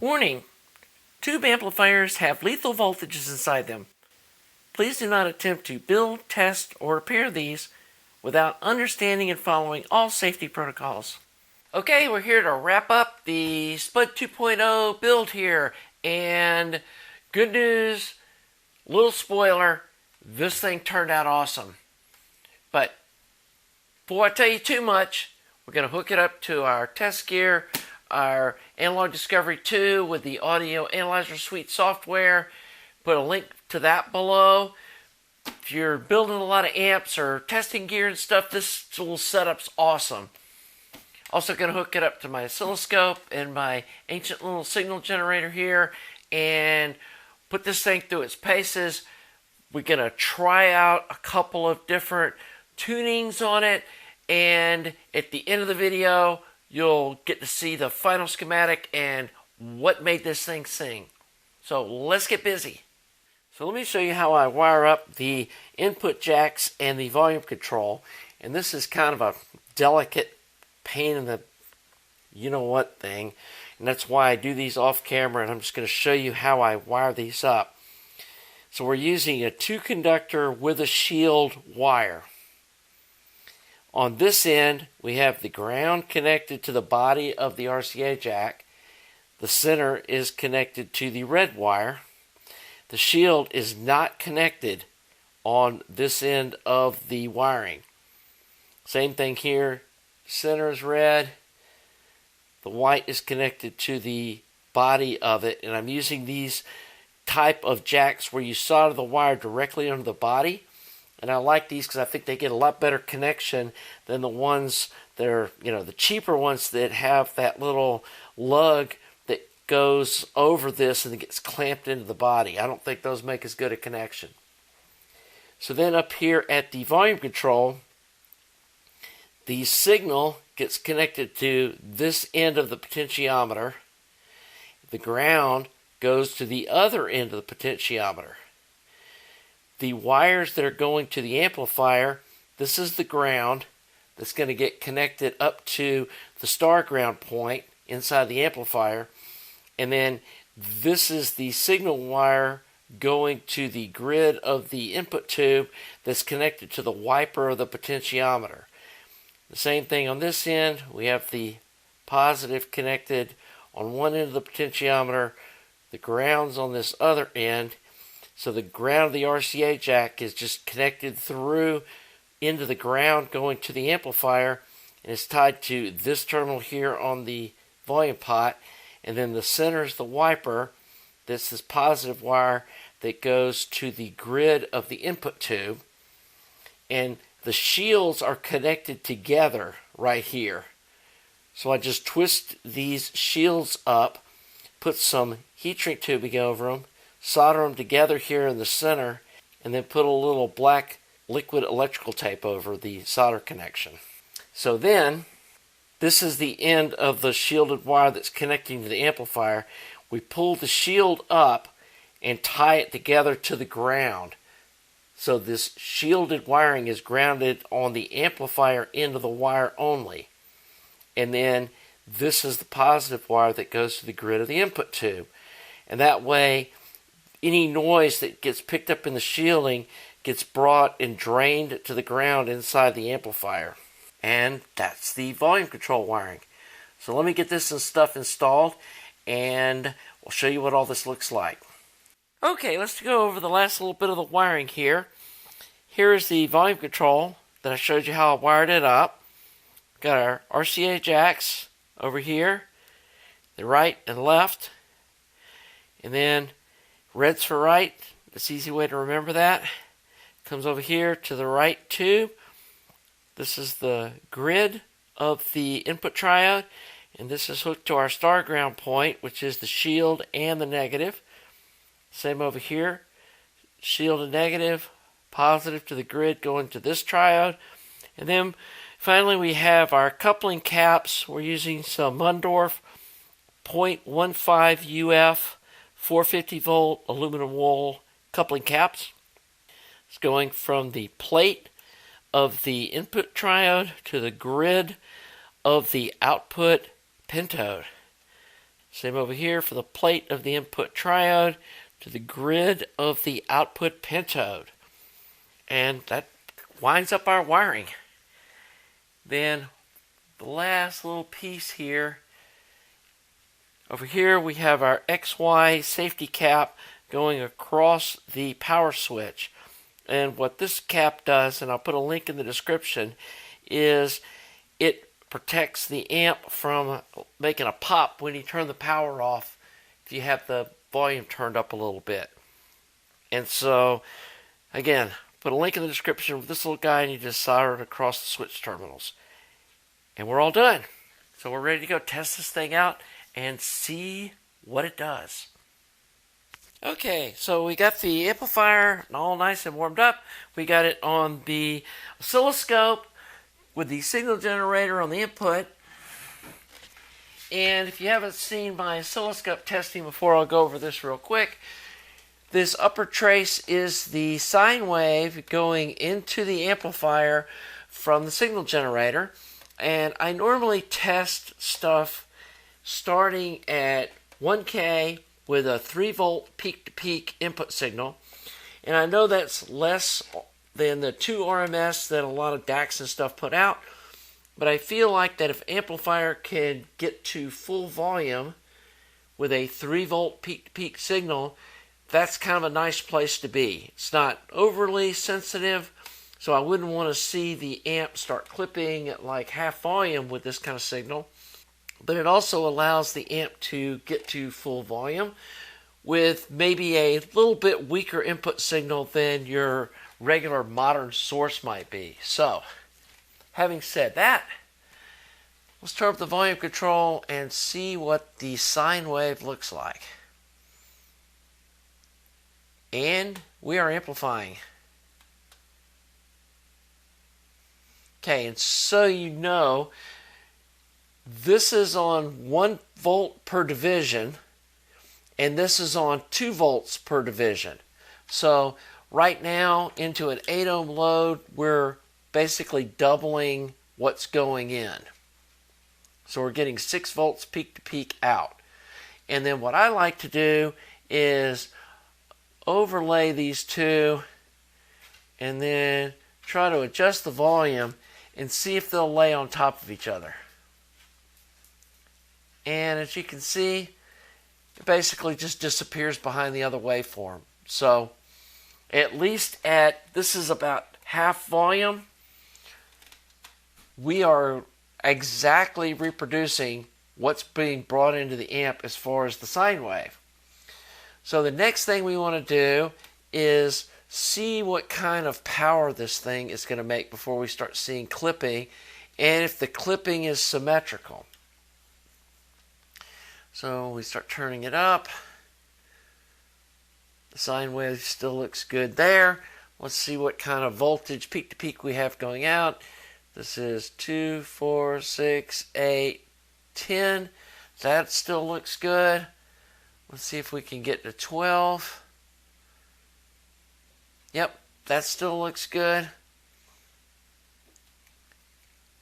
Warning! Tube amplifiers have lethal voltages inside them. Please do not attempt to build, test, or repair these without understanding and following all safety protocols. Okay, we're here to wrap up the Spud 2.0 build here. And good news, little spoiler, this thing turned out awesome. But before I tell you too much, we're going to hook it up to our test gear, our Analog Discovery 2 with the Audio Analyzer Suite software. Put a link to that below. If you're building a lot of amps or testing gear and stuff, this little setup's awesome. Also going to hook it up to my oscilloscope and my ancient little signal generator here and put this thing through its paces. We're going to try out a couple of different tunings on it, and at the end of the video you'll get to see the final schematic and what made this thing sing. So let's get busy. So let me show you how I wire up the input jacks and the volume control. And this is kind of a delicate pain in the you-know-what thing. And that's why I do these off camera, and I'm just going to show you how I wire these up. So we're using a 2-conductor with a shield wire. On this end, we have the ground connected to the body of the RCA jack. The center is connected to the red wire. The shield is not connected on this end of the wiring. Same thing here. Center is red. The white is connected to the body of it. And I'm using these type of jacks where you solder the wire directly under the body. And I like these because I think they get a lot better connection than the ones that are, the cheaper ones that have that little lug that goes over this and it gets clamped into the body. I don't think those make as good a connection. So then up here at the volume control, the signal gets connected to this end of the potentiometer. The ground goes to the other end of the potentiometer. The wires that are going to the amplifier, this is the ground that's going to get connected up to the star ground point inside the amplifier. And then this is the signal wire going to the grid of the input tube that's connected to the wiper of the potentiometer. The same thing on this end. We have the positive connected on one end of the potentiometer. The ground's on this other end. So the ground of the RCA jack is just connected through into the ground going to the amplifier, and it's tied to this terminal here on the volume pot. And then the center is the wiper. This is positive wire that goes to the grid of the input tube. And the shields are connected together right here. So I just twist these shields up, put some heat shrink tubing over them, solder them together here in the center, and then put a little black liquid electrical tape over the solder connection. So then, this is the end of the shielded wire that's connecting to the amplifier. We pull the shield up and tie it together to the ground. So this shielded wiring is grounded on the amplifier end of the wire only. And then this is the positive wire that goes to the grid of the input tube. And that way, any noise that gets picked up in the shielding gets brought and drained to the ground inside the amplifier. And that's the volume control wiring. So let me get this stuff installed and we'll show you what all this looks like. Okay, let's go over the last little bit of the wiring here. Here is the volume control that I showed you how I wired it up. Got our RCA jacks over here, the right and left. And then red's for right. That's an easy way to remember that. Comes over here to the right tube. This is the grid of the input triode. And this is hooked to our star ground point, which is the shield and the negative. Same over here. Shield and negative. Positive to the grid going to this triode. And then finally we have our coupling caps. We're using some Mundorf 0.15 UF 450 volt aluminum wool coupling caps. It's going from the plate of the input triode to the grid of the output pentode. Same over here for the plate of the input triode to the grid of the output pentode. And that winds up our wiring. Then the last little piece here, over here we have our XY safety cap going across the power switch. And what this cap does, and I'll put a link in the description, is it protects the amp from making a pop when you turn the power off if you have the volume turned up a little bit. And so, again, put a link in the description with this little guy, and you just solder it across the switch terminals. And we're all done. So we're ready to go test this thing out and see what it does. Okay, so we got the amplifier all nice and warmed up. We got it on the oscilloscope with the signal generator on the input. And if you haven't seen my oscilloscope testing before, I'll go over this real quick. This upper trace is the sine wave going into the amplifier from the signal generator. And I normally test stuff starting at 1K with a 3 volt peak-to-peak input signal. And I know that's less than the 2 RMS that a lot of DACs and stuff put out. But I feel like that if amplifier can get to full volume with a 3 volt peak-to-peak signal, that's kind of a nice place to be. It's not overly sensitive, so I wouldn't want to see the amp start clipping at like half volume with this kind of signal. But it also allows the amp to get to full volume with maybe a little bit weaker input signal than your regular modern source might be. So, having said that, let's turn up the volume control and see what the sine wave looks like. And we are amplifying. Okay, and so you know, this is on 1 volt per division, and this is on 2 volts per division. So right now, into an 8 ohm load, we're basically doubling what's going in. So we're getting 6 volts peak to peak out. And then what I like to do is overlay these two and then try to adjust the volume and see if they'll lay on top of each other. And as you can see, it basically just disappears behind the other waveform. So at least this is about half volume, we are exactly reproducing what's being brought into the amp as far as the sine wave. So the next thing we want to do is see what kind of power this thing is going to make before we start seeing clipping, and if the clipping is symmetrical. So we start turning it up. The sine wave still looks good there. Let's see what kind of voltage peak to peak we have going out. This is 2, 4, 6, 8, 10. That still looks good. Let's see if we can get to 12. Yep, that still looks good.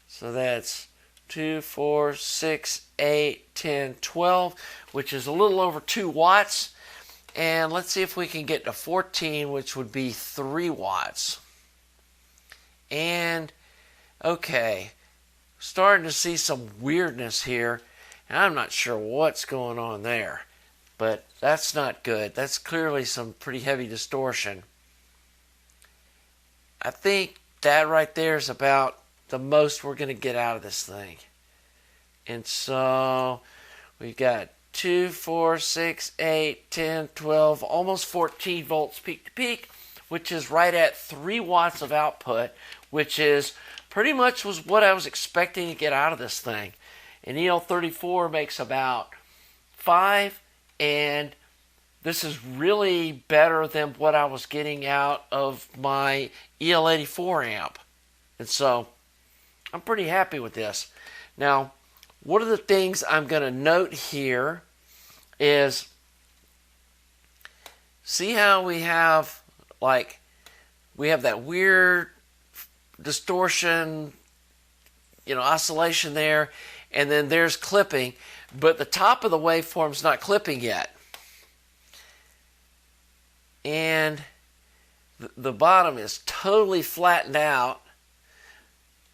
So that's 2, 4, 6, 8, 10, 12, which is a little over 2 watts. And let's see if we can get to 14, which would be 3 watts. And, okay, starting to see some weirdness here. And I'm not sure what's going on there, but that's not good. That's clearly some pretty heavy distortion. I think that right there is about the most we're going to get out of this thing. And so we've got 2, 4, 6, 8, 10, 12, almost 14 volts peak to peak, which is right at 3 watts of output, which is pretty much was what I was expecting to get out of this thing. An EL34 makes about 5, and this is really better than what I was getting out of my EL84 amp. And so I'm pretty happy with this. Now, one of the things I'm going to note here is, see how we have that weird distortion, oscillation there, and then there's clipping, but the top of the waveform's not clipping yet. And the bottom is totally flattened out.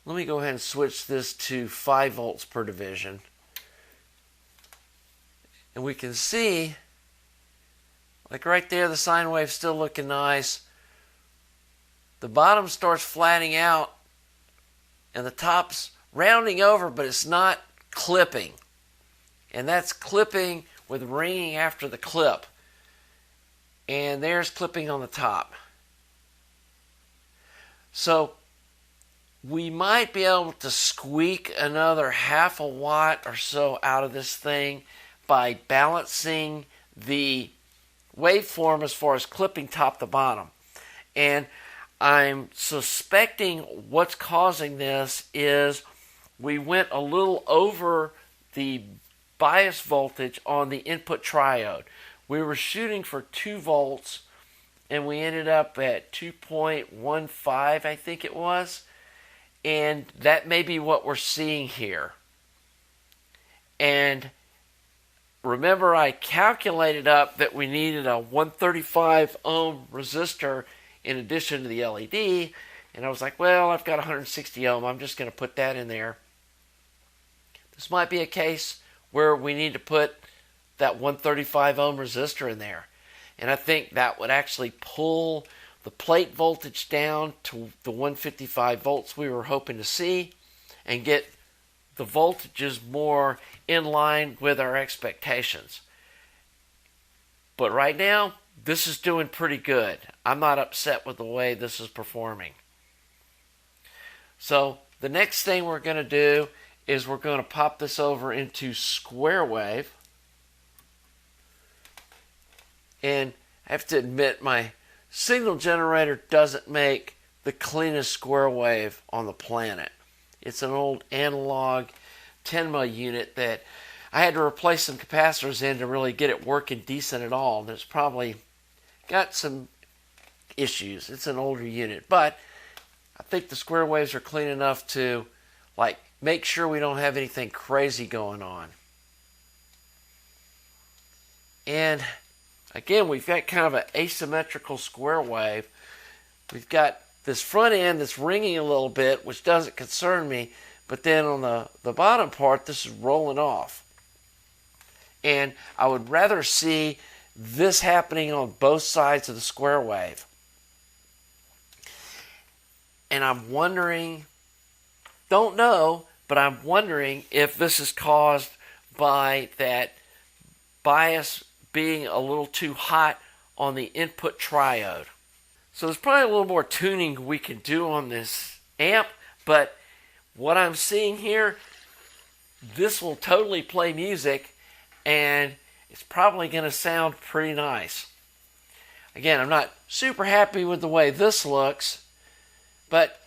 Let me go ahead and switch this to 5 volts per division. And we can see, like right there, the sine wave's still looking nice. The bottom starts flattening out, and the top's rounding over, but it's not clipping. And that's clipping with ringing after the clip. And there's clipping on the top. So we might be able to squeak another half a watt or so out of this thing by balancing the waveform as far as clipping top to bottom. And I'm suspecting what's causing this is we went a little over the bias voltage on the input triode. We were shooting for 2 volts and we ended up at 2.15, I think it was. And that may be what we're seeing here. And remember, I calculated up that we needed a 135 ohm resistor in addition to the LED. And I was like, well, I've got 160 ohm. I'm just going to put that in there. This might be a case where we need to put that 135 ohm resistor in there. And I think that would actually pull the plate voltage down to the 155 volts we were hoping to see and get the voltages more in line with our expectations. But right now, this is doing pretty good. I'm not upset with the way this is performing. So the next thing we're going to do is we're going to pop this over into square wave. And I have to admit, my signal generator doesn't make the cleanest square wave on the planet. It's an old analog 10 mil unit that I had to replace some capacitors in to really get it working decent at all. And it's probably got some issues. It's an older unit, but I think the square waves are clean enough to make sure we don't have anything crazy going on. And again, we've got kind of an asymmetrical square wave. We've got this front end that's ringing a little bit, which doesn't concern me, but then on the bottom part, this is rolling off. And I would rather see this happening on both sides of the square wave. And I'm wondering, don't know, but I'm wondering if this is caused by that bias being a little too hot on the input triode. So there's probably a little more tuning we can do on this amp, but what I'm seeing here, this will totally play music and it's probably going to sound pretty nice. Again, I'm not super happy with the way this looks, but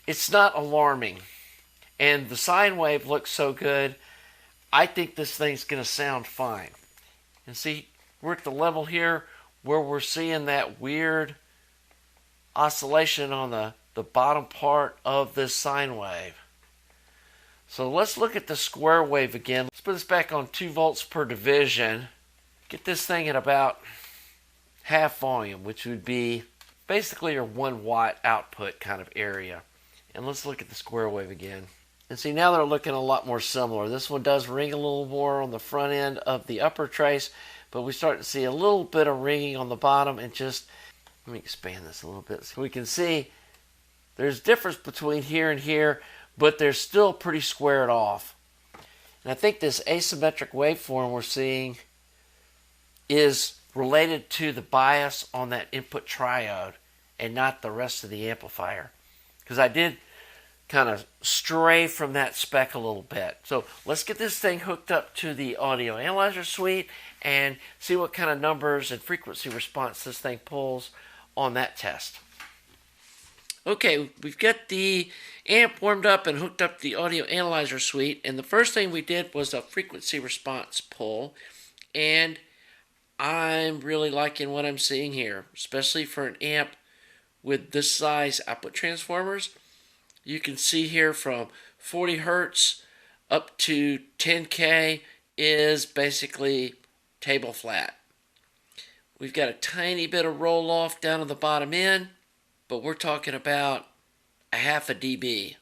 it's not alarming. And the sine wave looks so good, I think this thing's going to sound fine. And see, we're at the level here where we're seeing that weird oscillation on the bottom part of this sine wave. So let's look at the square wave again. Let's put this back on 2 volts per division. Get this thing at about half volume, which would be basically your 1 watt output kind of area. And let's look at the square wave again. And see, now they're looking a lot more similar. This one does ring a little more on the front end of the upper trace, but we start to see a little bit of ringing on the bottom. And just, let me expand this a little bit so we can see there's difference between here and here, but they're still pretty squared off. And I think this asymmetric waveform we're seeing is related to the bias on that input triode and not the rest of the amplifier. Because I did kind of stray from that spec a little bit. So let's get this thing hooked up to the audio analyzer suite and see what kind of numbers and frequency response this thing pulls on that test. Okay, we've got the amp warmed up and hooked up to the audio analyzer suite, and the first thing we did was a frequency response pull, and I'm really liking what I'm seeing here, especially for an amp with this size output transformers. You can see here from 40 hertz up to 10K is basically table flat. We've got a tiny bit of roll off down on the bottom end, but we're talking about a half a dB,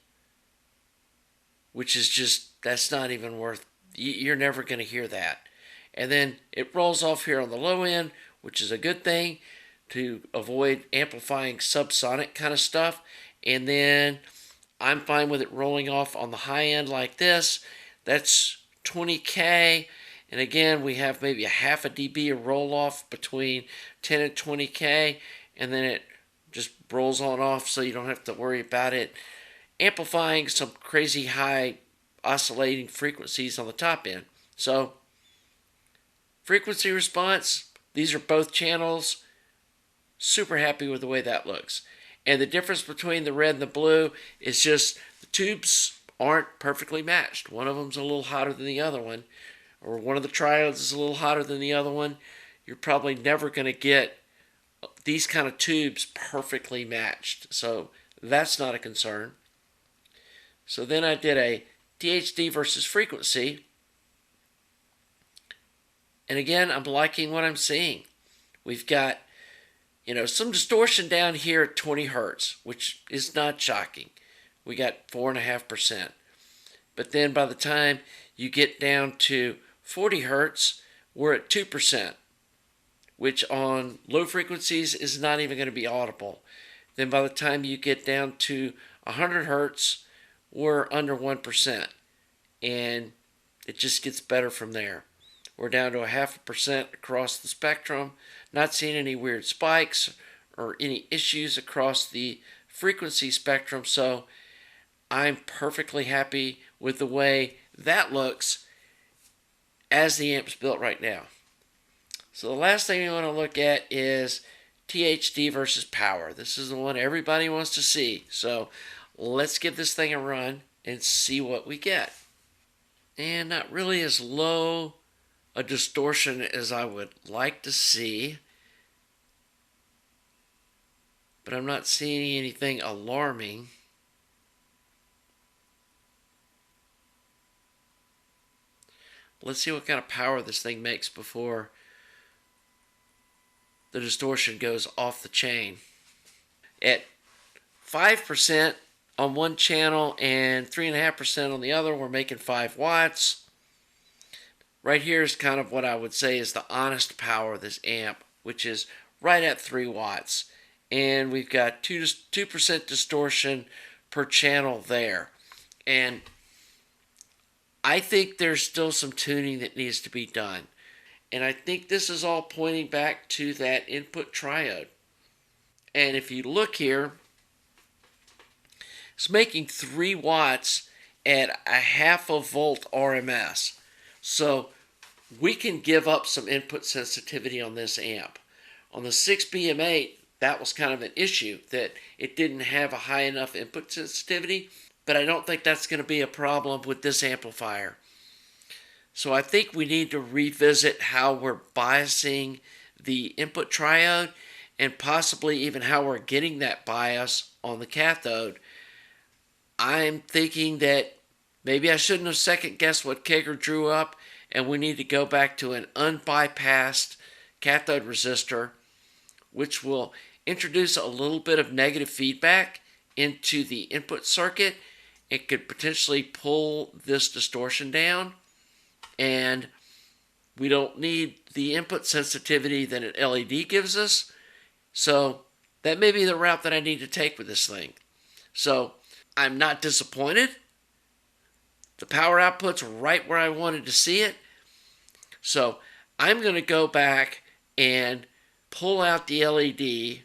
which is just, that's not even worth, you're never going to hear that. And then it rolls off here on the low end, which is a good thing to avoid amplifying subsonic kind of stuff. And then I'm fine with it rolling off on the high end like this. That's 20K. And again, we have maybe a half a dB of roll off between 10 and 20K. And then it just rolls on off, so you don't have to worry about it amplifying some crazy high oscillating frequencies on the top end. So frequency response, these are both channels. Super happy with the way that looks. And the difference between the red and the blue is just the tubes aren't perfectly matched. One of them's a little hotter than the other one, or one of the triodes is a little hotter than the other one. You're probably never going to get these kind of tubes perfectly matched. So that's not a concern. So then I did a THD versus frequency. And again, I'm liking what I'm seeing. We've got, some distortion down here at 20 hertz, which is not shocking. We got 4.5%. But then by the time you get down to 40 hertz, we're at 2%, which on low frequencies is not even going to be audible. Then by the time you get down to 100 hertz, we're under 1. And it just gets better from there. We're down to 0.5% across the spectrum. Not seeing any weird spikes or any issues across the frequency spectrum. So I'm perfectly happy with the way that looks as the amp's built right now. So the last thing we want to look at is THD versus power. This is the one everybody wants to see. So let's give this thing a run and see what we get. And not really as low a distortion as I would like to see, but I'm not seeing anything alarming. Let's see what kind of power this thing makes before the distortion goes off the chain. At 5% on one channel and 3.5% on the other, we're making 5 watts. Right here is kind of what I would say is the honest power of this amp, which is right at 3 watts. And we've got 2% distortion per channel there. And I think there's still some tuning that needs to be done. And I think this is all pointing back to that input triode. And if you look here, it's making 3 watts at a 0.5 volt RMS. So we can give up some input sensitivity on this amp. On the 6BM8, that was kind of an issue, that it didn't have a high enough input sensitivity, but I don't think that's going to be a problem with this amplifier. So I think we need to revisit how we're biasing the input triode and possibly even how we're getting that bias on the cathode. I'm thinking that maybe I shouldn't have second guessed what Kager drew up, and we need to go back to an unbypassed cathode resistor, which will introduce a little bit of negative feedback into the input circuit. It could potentially pull this distortion down, and we don't need the input sensitivity that an LED gives us. So that may be the route that I need to take with this thing. So I'm not disappointed. The power output's right where I wanted to see it. So I'm going to go back and pull out the LED,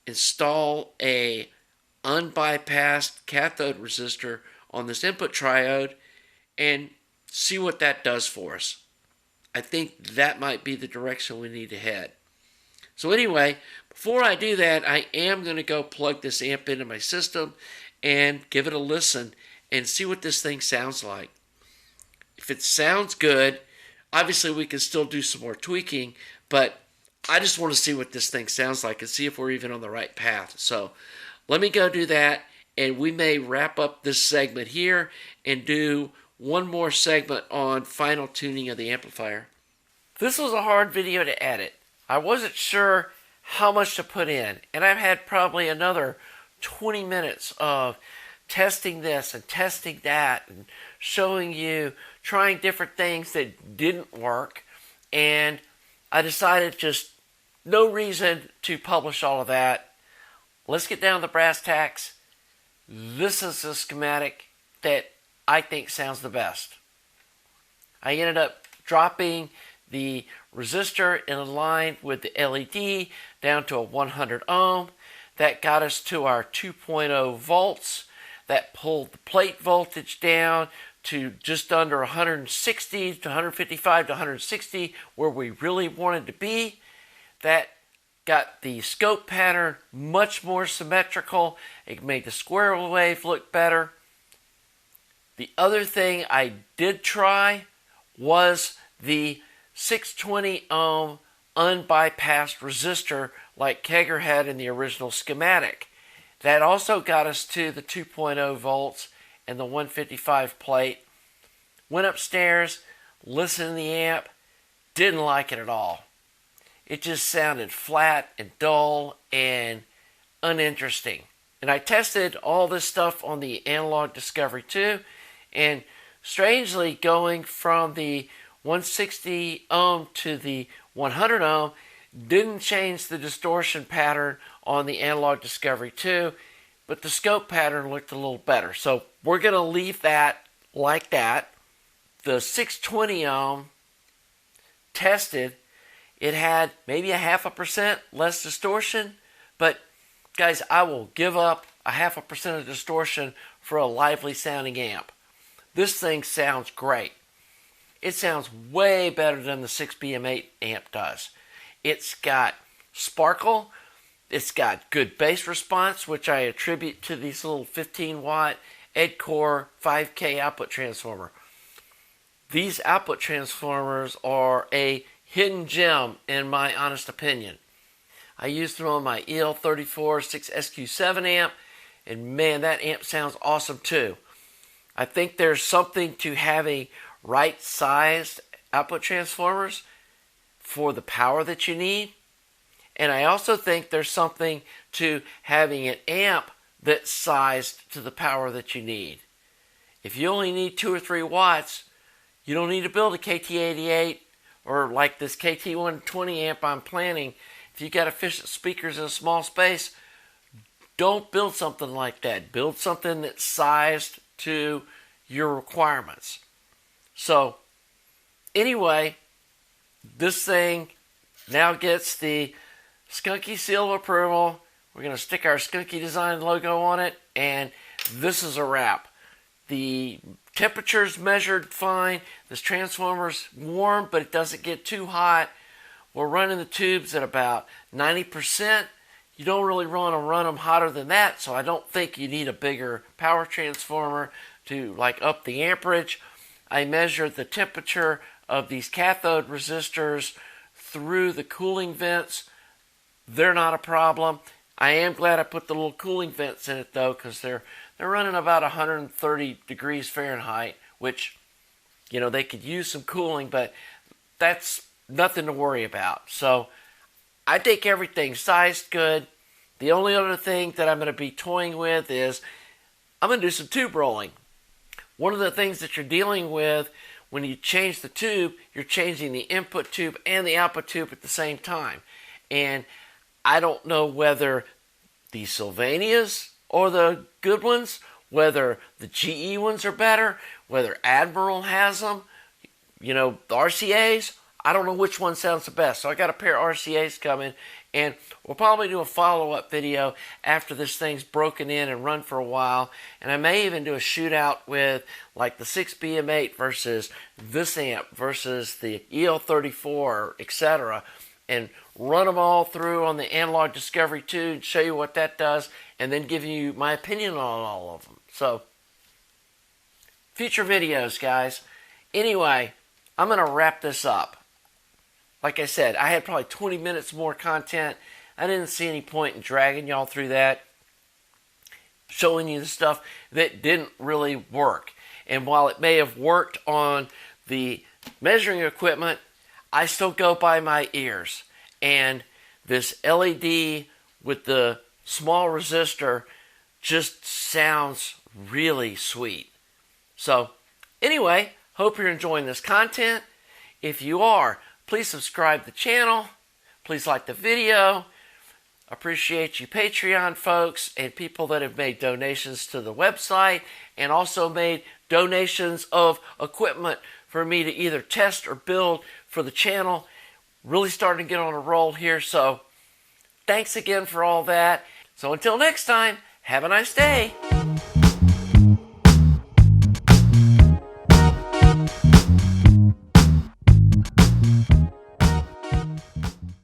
install a unbypassed cathode resistor on this input triode, and see what that does for us. I think that might be the direction we need to head. So anyway, before I do that, I am going to go plug this amp into my system and give it a listen and see what this thing sounds like. If it sounds good, obviously we can still do some more tweaking, but I just want to see what this thing sounds like and see if we're even on the right path. So let me go do that, and we may wrap up this segment here and do one more segment on final tuning of the amplifier. This was a hard video to edit. I wasn't sure how much to put in, and I've had probably another 20 minutes of testing this and testing that and showing you, trying different things that didn't work, and I decided just no reason to publish all of that. Let's get down to the brass tacks. This is the schematic that I think sounds the best. I ended up dropping the resistor in line with the LED down to a 100 ohm. That got us to our 2.0 volts. That pulled the plate voltage down to just under 160 to 155 to 160, where we really wanted to be. That got the scope pattern much more symmetrical. It made the square wave look better. The other thing I did try was the 620 ohm unbypassed resistor like Kegger had in the original schematic. That also got us to the 2.0 volts and the 155 plate. Went upstairs, listened to the amp, didn't like it at all. It just sounded flat and dull and uninteresting. And I tested all this stuff on the Analog Discovery 2, and strangely, going from the 160 ohm to the 100 ohm didn't change the distortion pattern on the Analog Discovery 2, but the scope pattern looked a little better. So we're going to leave that like that. The 620 ohm tested, it had maybe 0.5% less distortion, but guys, I will give up 0.5% of distortion for a lively sounding amp. This thing sounds great. It sounds way better than the 6BM8 amp does. It's got sparkle. It's got good bass response, which I attribute to these little 15-watt EdCore 5K output transformer. These output transformers are a hidden gem in my honest opinion. I used them on my EL34 6SQ7 amp, and man, that amp sounds awesome too. I think there's something to having right-sized output transformers for the power that you need. And I also think there's something to having an amp that's sized to the power that you need. If you only need 2 or 3 watts, you don't need to build a KT88 or like this KT120 amp I'm planning. If you got efficient speakers in a small space, don't build something like that. Build something that's sized to your requirements. So anyway, this thing now gets the Skunky seal of approval. We're going to stick our Skunky Design logo on it, and this is a wrap. The temperature's measured fine. This transformer's warm, but it doesn't get too hot. We're running the tubes at about 90%. You don't really want to run them hotter than that, so I don't think you need a bigger power transformer to like up the amperage. I measured the temperature of these cathode resistors through the cooling vents. They're not a problem. I am glad I put the little cooling vents in it though, because they're running about 130 degrees Fahrenheit, which, you know, they could use some cooling, but that's nothing to worry about. So I think everything's sized good. The only other thing that I'm going to be toying with is I'm going to do some tube rolling. One of the things that you're dealing with when you change the tube, you're changing the input tube and the output tube at the same time. And I don't know whether the Sylvanias are the good ones, whether the GE ones are better, whether Admiral has them, you know, the RCAs. I don't know which one sounds the best. So I got a pair of RCAs coming, and we'll probably do a follow-up video after this thing's broken in and run for a while. And I may even do a shootout with like the 6BM8 versus this amp versus the EL34, etc. and run them all through on the Analog Discovery 2 and show you what that does, and then give you my opinion on all of them. So, future videos, guys. Anyway, I'm going to wrap this up. Like I said, I had probably 20 minutes more content. I didn't see any point in dragging y'all through that, showing you the stuff that didn't really work. And while it may have worked on the measuring equipment, I still go by my ears. And this LED with the small resistor just sounds really sweet. So anyway, hope you're enjoying this content. If you are, please subscribe to the channel. Please like the video. Appreciate you Patreon folks and people that have made donations to the website and also made donations of equipment for me to either test or build for the channel. Really starting to get on a roll here, so thanks again for all that. So until next time, have a nice day.